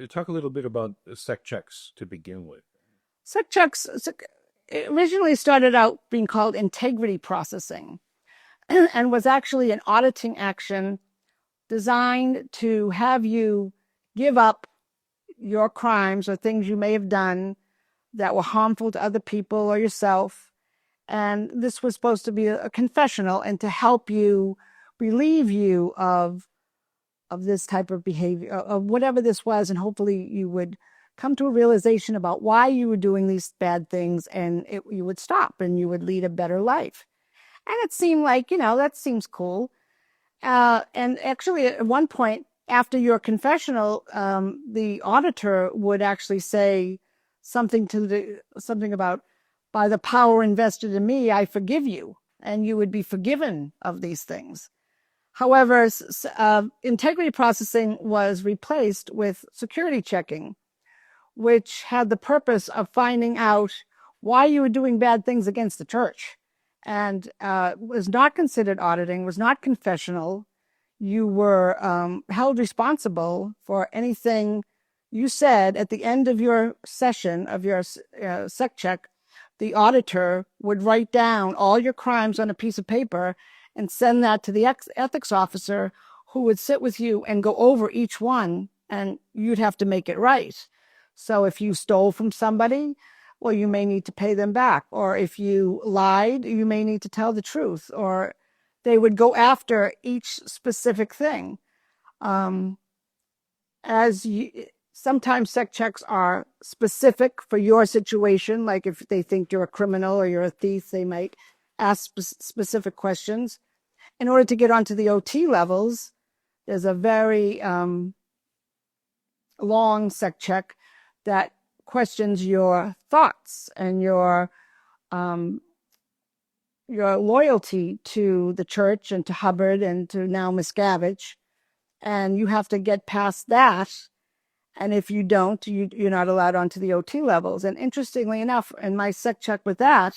Talk a little bit about sec checks to begin with. Sec checks originally started out being called integrity processing and was actually an auditing action designed to have you give up your crimes or things you may have done that were harmful to other people or yourself. And this was supposed to be a confessional and to help you relieve you of this type of behavior, of whatever this was, and hopefully you would come to a realization about why you were doing these bad things, and you would stop and you would lead a better life. And it seemed like, that seems cool. And actually, at one point after your confessional, the auditor would actually say something about, by the power invested in me, I forgive you, and you would be forgiven of these things. However, integrity processing was replaced with security checking, which had the purpose of finding out why you were doing bad things against the church, and was not considered auditing, was not confessional. You were held responsible for anything you said at the end of your session of your sec check. The auditor would write down all your crimes on a piece of paper and send that to the ethics officer, who would sit with you and go over each one, and you'd have to make it right. So if you stole from somebody, well, you may need to pay them back. Or if you lied, you may need to tell the truth. Or they would go after each specific thing. Sometimes sec checks are specific for your situation, like if they think you're a criminal or you're a thief, they might ask specific questions. In order to get onto the OT levels, there's a very long sec check that questions your thoughts and your loyalty to the church and to Hubbard and to now Miscavige. And you have to get past that. And if you don't, you're not allowed onto the OT levels. And interestingly enough, in my sec check with that,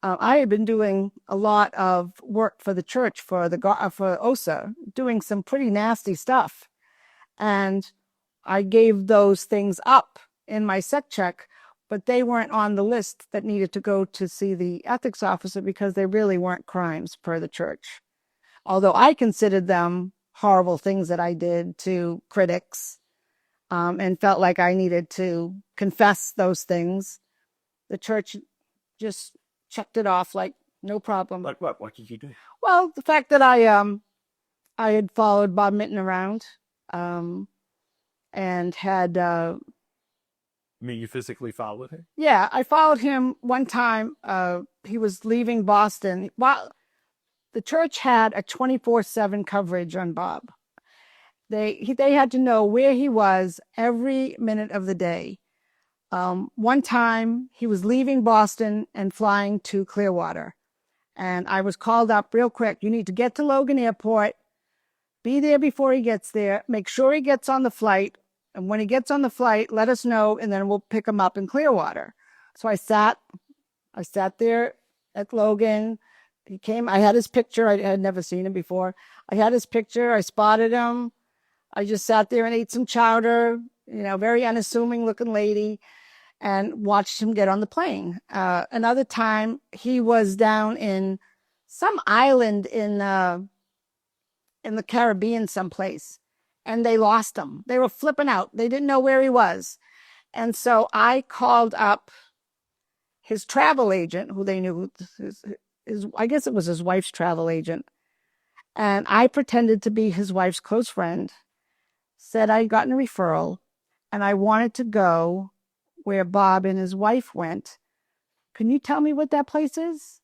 I had been doing a lot of work for the church, for OSA, doing some pretty nasty stuff. And I gave those things up in my sec check, but they weren't on the list that needed to go to see the ethics officer because they really weren't crimes per the church. Although I considered them horrible things that I did to critics, and felt like I needed to confess those things, the church just checked it off like no problem. What did you do? Well, the fact that I had followed Bob Minton around, and had I mean, you physically followed him? Yeah, I followed him one time. He was leaving Boston. Well, the church had a 24/7 coverage on Bob. They had to know where he was every minute of the day. One time he was leaving Boston and flying to Clearwater, and I was called up real quick. You need to get to Logan Airport, be there before he gets there, make sure he gets on the flight, and when he gets on the flight, let us know, and then we'll pick him up in Clearwater. So I sat there at Logan. He came, I had his picture. I had never seen him before. I had his picture. I spotted him. I just sat there and ate some chowder, very unassuming looking lady, and watched him get on the plane. Another time he was down in some island in the Caribbean someplace, and they lost him. They were flipping out. They didn't know where he was. And so I called up his travel agent, who they knew, I guess it was his wife's travel agent. And I pretended to be his wife's close friend, said I'd gotten a referral, and I wanted to go where Bob and his wife went. Can you tell me what that place is?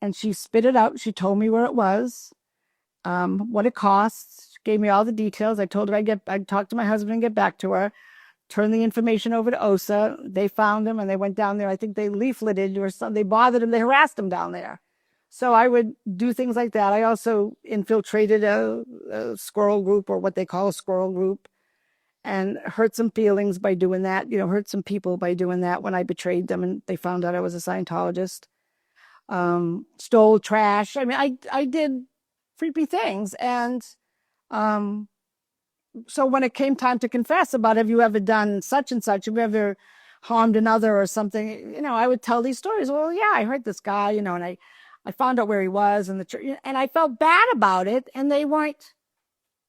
And she spit it out. She told me where it was, what it costs, gave me all the details. I told her I'd talk to my husband and get back to her, turn the information over to OSA. They found him and they went down there. I think they leafleted or something. They bothered him. They harassed him down there. So I would do things like that. I also infiltrated a squirrel group, or what they call a squirrel group, and hurt some feelings by doing that, hurt some people by doing that when I betrayed them and they found out I was a Scientologist. Stole trash. I mean, I did creepy things. And so when it came time to confess about, have you ever done such and such, have you ever harmed another or something, I would tell these stories. Well, yeah, I heard this guy, and I found out where he was in the church, and I felt bad about it. And they weren't,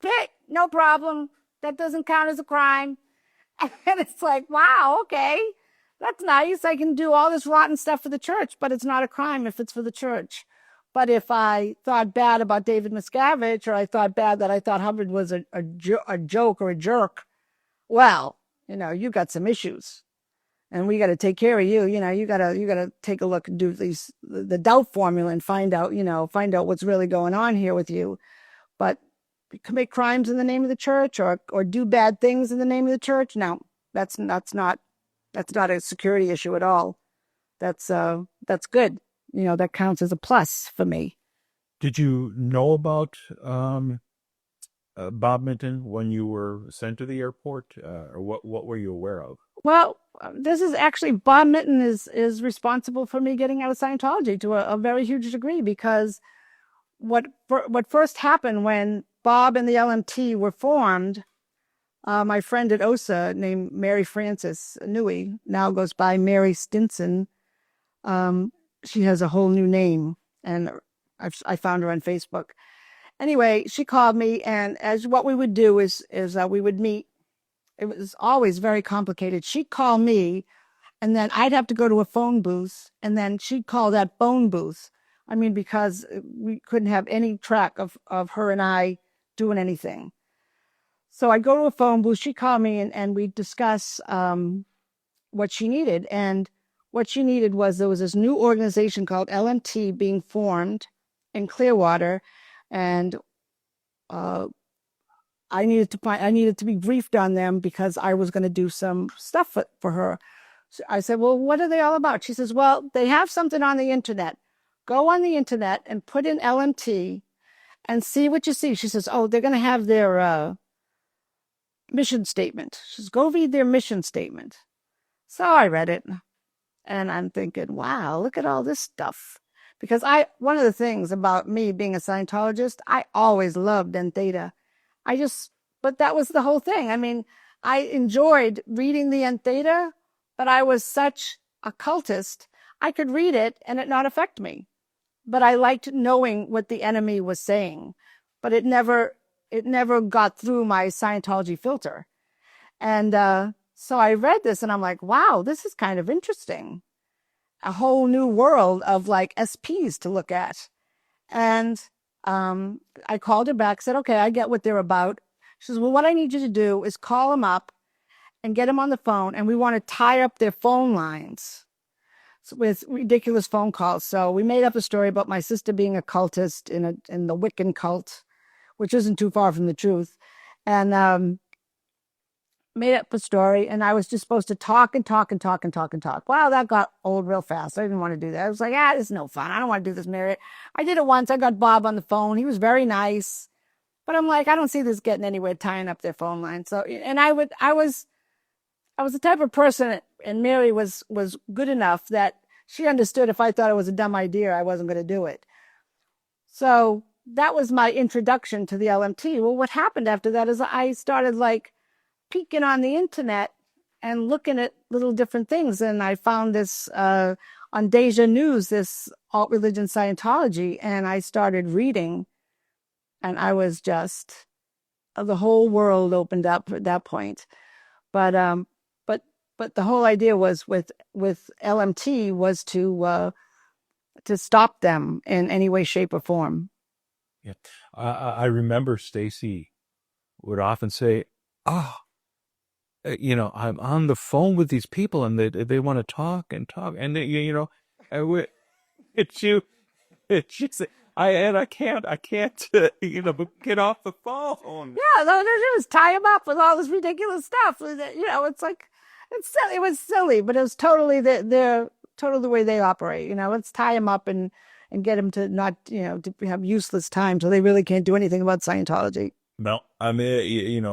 hey, no problem. That doesn't count as a crime. And it's like, wow, okay, that's nice. I can do all this rotten stuff for the church, but it's not a crime if it's for the church. But if I thought bad about David Miscavige, or I thought bad that I thought Hubbard was a joke or a jerk, well, you got some issues, and we got to take care of you. You gotta take a look and do the doubt formula and find out what's really going on here with you. But commit crimes in the name of the church, or do bad things in the name of the church, no, that's not a security issue at all. That's good. That counts as a plus for me. Did you know about Bob Minton when you were sent to the airport, or what were you aware of? Well, this is actually, Bob Minton is responsible for me getting out of Scientology to a very huge degree, because what first happened when Bob and the LMT were formed, my friend at OSA named Mary Frances Newey, now goes by Mary Stinson. She has a whole new name, and I found her on Facebook. Anyway, she called me, and as what we would do is we would meet. It was always very complicated. She'd call me, and then I'd have to go to a phone booth, and then she'd call that phone booth. I mean, because we couldn't have any track of her and I doing anything. So I'd go to a phone booth, she'd call me, and we'd discuss what she needed. And what she needed was, there was this new organization called LMT being formed in Clearwater, and I needed to be briefed on them, because I was going to do some stuff for her. So I said, well, what are they all about? She says, well, they have something on the internet. Go on the internet and put in LMT and see what you see. She says, oh, they're going to have their mission statement. She says, go read their mission statement. So I read it, and I'm thinking, wow, look at all this stuff. Because one of the things about me being a Scientologist, I always loved Nth Theta. But that was the whole thing. I mean, I enjoyed reading the Nth Theta, but I was such a cultist, I could read it and it not affect me. But I liked knowing what the enemy was saying. But it never got through my Scientology filter. And so I read this, and I'm like, wow, this is kind of interesting. A whole new world of like SPs to look at. And I called her back, said, okay, I get what they're about. She says, well, what I need you to do is call them up and get them on the phone, and we want to tie up their phone lines with ridiculous phone calls. So we made up a story about my sister being a cultist in the Wiccan cult, which isn't too far from the truth. And made up a story, and I was just supposed to talk and talk and talk and talk and talk. Wow, that got old real fast. I didn't want to do that. I was like, this is no fun. I don't want to do this, Mary. I did it once. I got Bob on the phone. He was very nice. But I'm like, I don't see this getting anywhere, tying up their phone line. So, and I was the type of person, and Mary was good enough that she understood if I thought it was a dumb idea, I wasn't going to do it. So that was my introduction to the LMT. Well, what happened after that is I started like peeking on the internet and looking at little different things. And I found this on Deja News, this alt religion Scientology, and I started reading, and I was just, the whole world opened up at that point. But the whole idea was with LMT was to stop them in any way, shape, or form. Yeah, I remember Stacy would often say, "Oh, I'm on the phone with these people, and they want to talk and talk, and it's you, I can't, get off the phone." Yeah, all they do is tie them up with all this ridiculous stuff. It's like, it was silly, but it was totally totally the way they operate. Let's tie them up and get them to not, to have useless time, so they really can't do anything about Scientology. Well, I mean,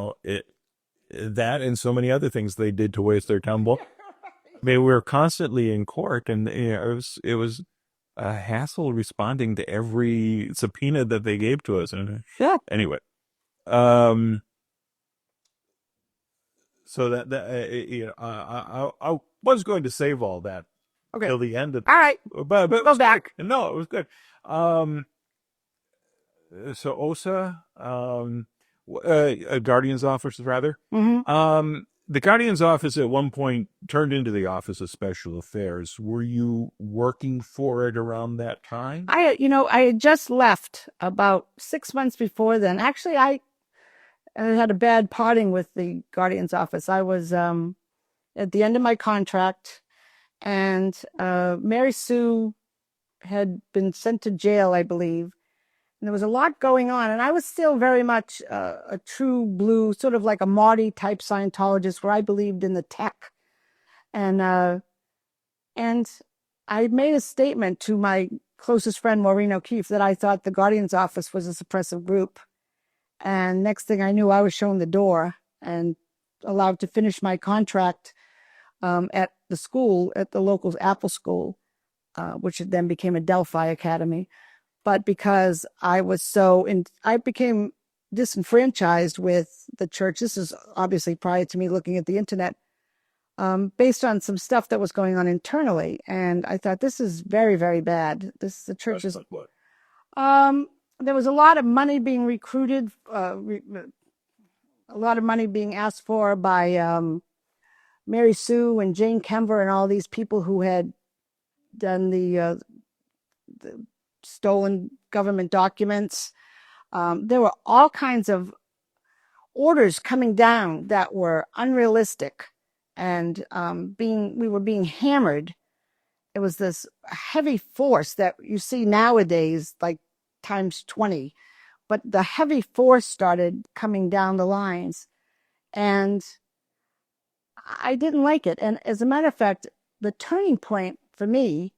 that and so many other things they did to waste their time. Well, I mean, we were constantly in court, and it was a hassle responding to every subpoena that they gave to us. And Yeah. anyway, So I was going to save all that Okay. till the end of, All right. but it Go was good. back. No, it was good. Um, so OSA, Guardian's office rather. Hmm. The Guardian's office at one point turned into the Office of Special Affairs. Were you working for it around that time? I had just left about 6 months before then. Actually, I had a bad parting with the Guardian's office. I was at the end of my contract, and Mary Sue had been sent to jail, I believe. And there was a lot going on, and I was still very much a true blue, sort of like a Marty type Scientologist, where I believed in the tech. And and I made a statement to my closest friend Maureen O'Keefe that I thought the Guardian's office was a suppressive group. And next thing I knew, I was shown the door and allowed to finish my contract at the school, at the local Apple school, which then became a Delphi Academy. But because I became disenfranchised with the church. This is obviously prior to me looking at the internet, based on some stuff that was going on internally. And I thought, this is very, very bad. The church is, What? there was a lot of money being recruited, a lot of money being asked for by Mary Sue and Jane Kemver and all these people who had done the stolen government documents. There were all kinds of orders coming down that were unrealistic, and we were being hammered. It was this heavy force that you see nowadays, like times 20. But the heavy force started coming down the lines, and I didn't like it. And as a matter of fact, the turning point for me,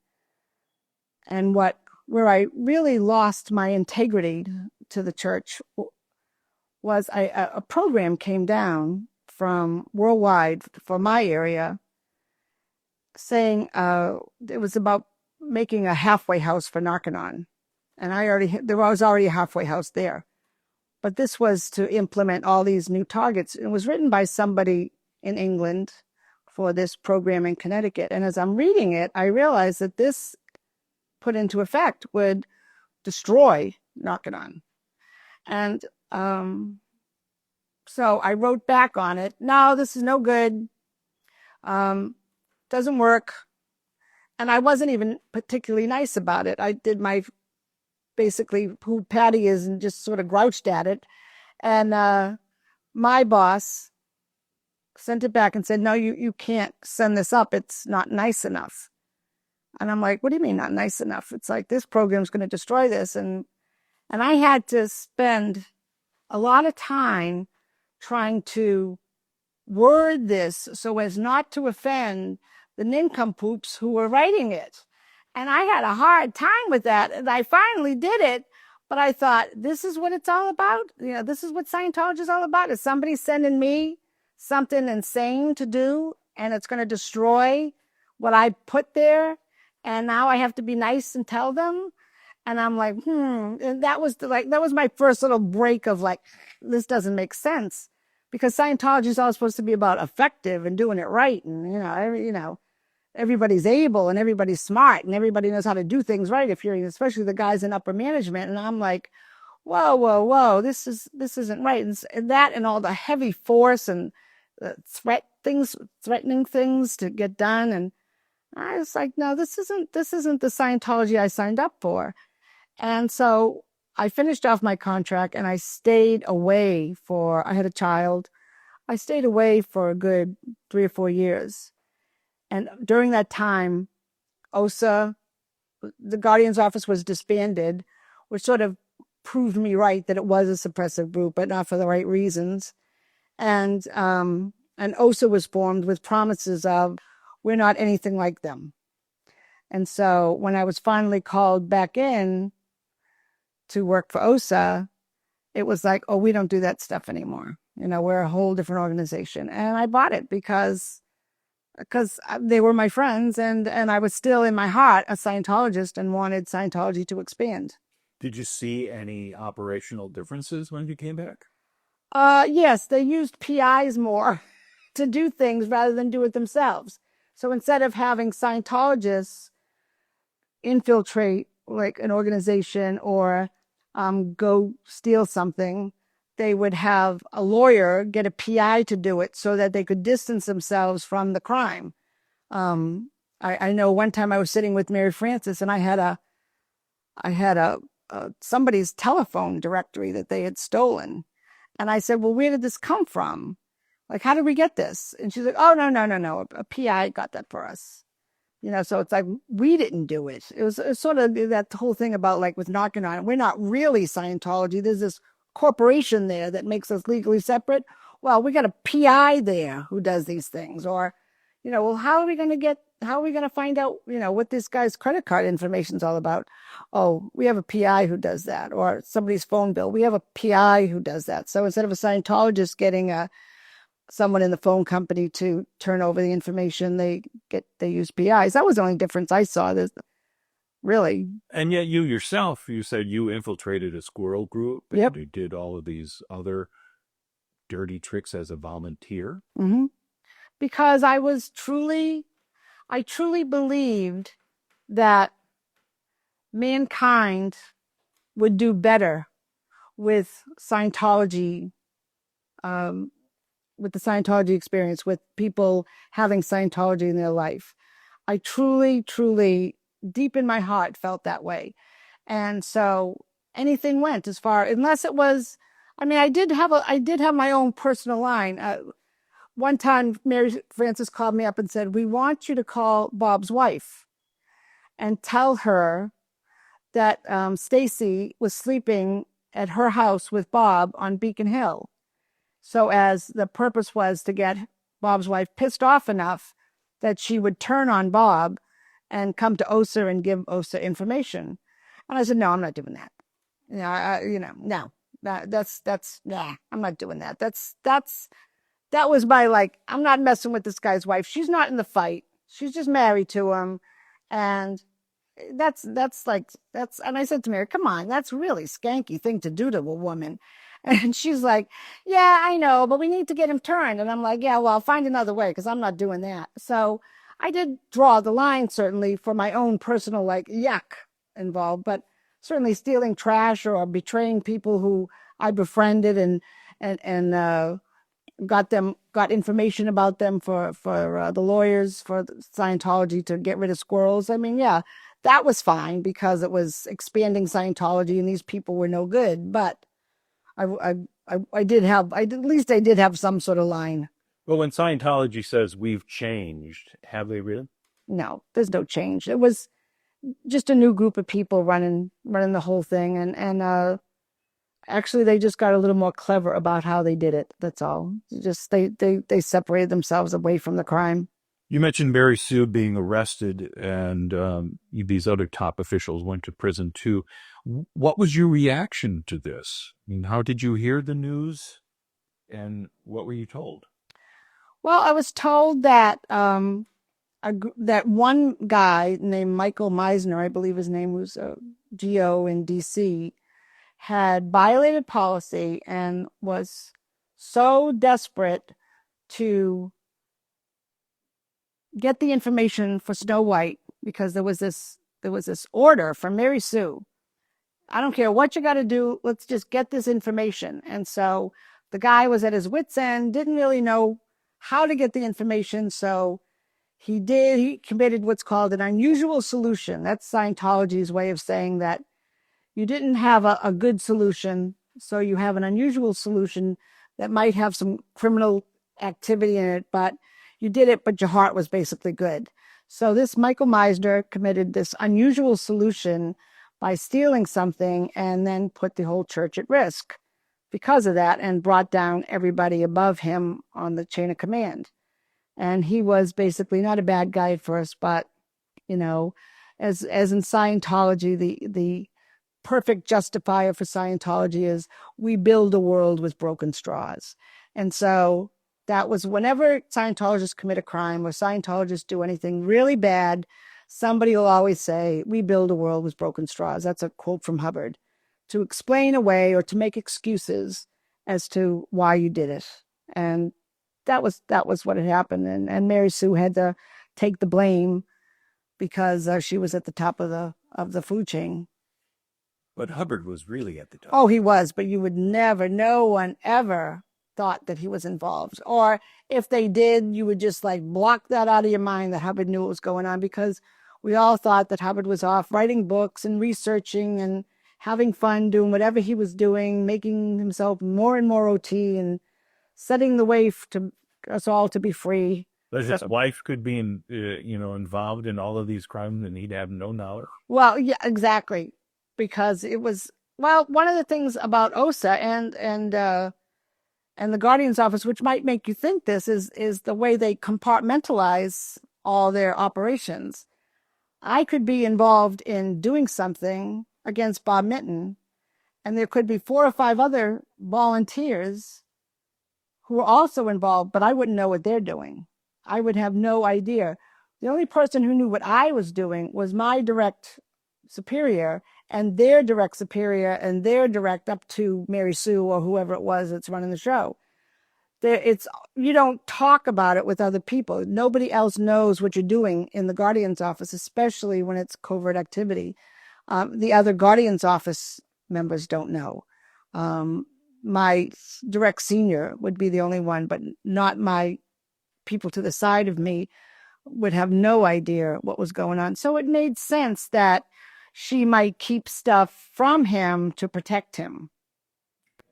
and where I really lost my integrity to the church, was a program came down from worldwide for my area, saying it was about making a halfway house for Narconon. And there was already a halfway house there. But this was to implement all these new targets. It was written by somebody in England for this program in Connecticut. And as I'm reading it, I realized that this put into effect would destroy Narconon. And so I wrote back on it. No, this is no good. Doesn't work. And I wasn't even particularly nice about it. I did my basically who Patty is and just sort of grouched at it. And my boss sent it back and said, no, you can't send this up. It's not nice enough. And I'm like, what do you mean not nice enough? It's like, this program's going to destroy this. And I had to spend a lot of time trying to word this so as not to offend the nincompoops who were writing it. And I had a hard time with that. And I finally did it. But I thought, this is what it's all about? This is what Scientology is all about? Is somebody sending me something insane to do, and it's going to destroy what I put there? And now I have to be nice and tell them? And I'm like, And that was that was my first little break of like, this doesn't make sense, because Scientology is all supposed to be about effective and doing it right, and everybody's able and everybody's smart and everybody knows how to do things right, especially the guys in upper management. And I'm like, whoa, whoa, whoa, this isn't right. And that, and all the heavy force and threatening things to get done. And I was like, no, this isn't the Scientology I signed up for. And so I finished off my contract, and I stayed away I had a child. I stayed away for a good 3 or 4 years. And during that time, OSA, the Guardian's office, was disbanded, which sort of proved me right that it was a suppressive group, but not for the right reasons. And OSA was formed with promises of, we're not anything like them. And so when I was finally called back in to work for OSA, it was like, oh, we don't do that stuff anymore. We're a whole different organization. And I bought it because they were my friends, and I was still in my heart a Scientologist and wanted Scientology to expand. Did you see any operational differences when you came back? Yes, they used PIs more to do things rather than do it themselves. So instead of having Scientologists infiltrate like an organization or go steal something, they would have a lawyer get a PI to do it so that they could distance themselves from the crime. I know one time I was sitting with Mary Frances, and I had a somebody's telephone directory that they had stolen, and I said, "Well, where did this come from? Like, how did we get this?" And she's like, "Oh, no, a PI got that for us." So it's like, we didn't do it. It was sort of that whole thing about like with knocking on it. We're not really Scientology. There's this corporation there that makes us legally separate. Well, we got a PI there who does these things. Or, well, how are we going to find out, what this guy's credit card information is all about? Oh, we have a PI who does that. Or somebody's phone bill. We have a PI who does that. So instead of a Scientologist getting someone in the phone company to turn over the information, they use PIs. That was the only difference I saw. This really. And yet you yourself, you said you infiltrated a squirrel group. Yep. And you did all of these other dirty tricks as a volunteer. Mm-hmm. Because I truly believed that mankind would do better with Scientology, with the Scientology experience, with people having Scientology in their life. I truly, truly, deep in my heart, felt that way. And so anything went unless it was, I did have my own personal line. One time, Mary Frances called me up and said, "We want you to call Bob's wife and tell her that Stacy was sleeping at her house with Bob on Beacon Hill." So as the purpose was to get Bob's wife pissed off enough that she would turn on Bob and come to OSA and give OSA information. And I said, "No, I'm not doing that. No, I'm not doing that. That was my, I'm not messing with this guy's wife. She's not in the fight. She's just married to him. And and I said to Mary, come on, that's really skanky thing to do to a woman. And she's like, "Yeah, I know, but we need to get him turned." And I'm like, "Yeah, well, I'll find another way because I'm not doing that." So I did draw the line, certainly, for my own personal, yuck involved, but certainly stealing trash or betraying people who I befriended and got information about them for the lawyers for Scientology to get rid of squirrels. Yeah, that was fine because it was expanding Scientology and these people were no good, but I did have some sort of line. Well, when Scientology says we've changed, have they really? No, there's no change. It was just a new group of people running the whole thing, and actually they just got a little more clever about how they did it. That's all. Just they separated themselves away from the crime. You mentioned Mary Sue being arrested, and these other top officials went to prison too. What was your reaction to this? How did you hear the news, and what were you told? Well, I was told that that one guy named Michael Meisner, I believe his name was GO in DC, had violated policy and was so desperate to get the information for Snow White because there was this order from Mary Sue. I don't care what you got to do. Let's just get this information. And so the guy was at his wit's end, didn't really know how to get the information. So he committed what's called an unusual solution. That's Scientology's way of saying that you didn't have a good solution. So you have an unusual solution that might have some criminal activity in it, but you did it, but your heart was basically good. So this Michael Meisner committed this unusual solution by stealing something and then put the whole church at risk because of that and brought down everybody above him on the chain of command. And he was basically not a bad guy at first, but, as in Scientology, the perfect justifier for Scientology is we build a world with broken straws. And so that was whenever Scientologists commit a crime or Scientologists do anything really bad, somebody will always say, we build a world with broken straws. That's a quote from Hubbard, to explain away or to make excuses as to why you did it. And that was what had happened, and Mary Sue had to take the blame because she was at the top of the food chain. But Hubbard was really at the top. Oh, he was, but you would never, no one ever thought that he was involved. Or if they did, you would just like block that out of your mind that Hubbard knew what was going on, because we all thought that Hubbard was off writing books and researching and having fun, doing whatever he was doing, making himself more and more OT and setting the way to us all to be free. But his wife could be involved in all of these crimes and he'd have no knowledge. Well, yeah, exactly. Because it was, well, one of the things about OSA and the Guardian's Office, which might make you think this, is the way they compartmentalize all their operations. I could be involved in doing something against Bob Minton, and there could be 4 or 5 other volunteers who are also involved, but I wouldn't know what they're doing. I would have no idea. The only person who knew what I was doing was my direct superior and their direct superior and their direct up to Mary Sue or whoever it was that's running the show. You don't talk about it with other people. Nobody else knows what you're doing in the Guardian's Office, especially when it's covert activity. The other Guardian's Office members don't know. My direct senior would be the only one, but not my people to the side of me would have no idea what was going on. So it made sense that she might keep stuff from him to protect him.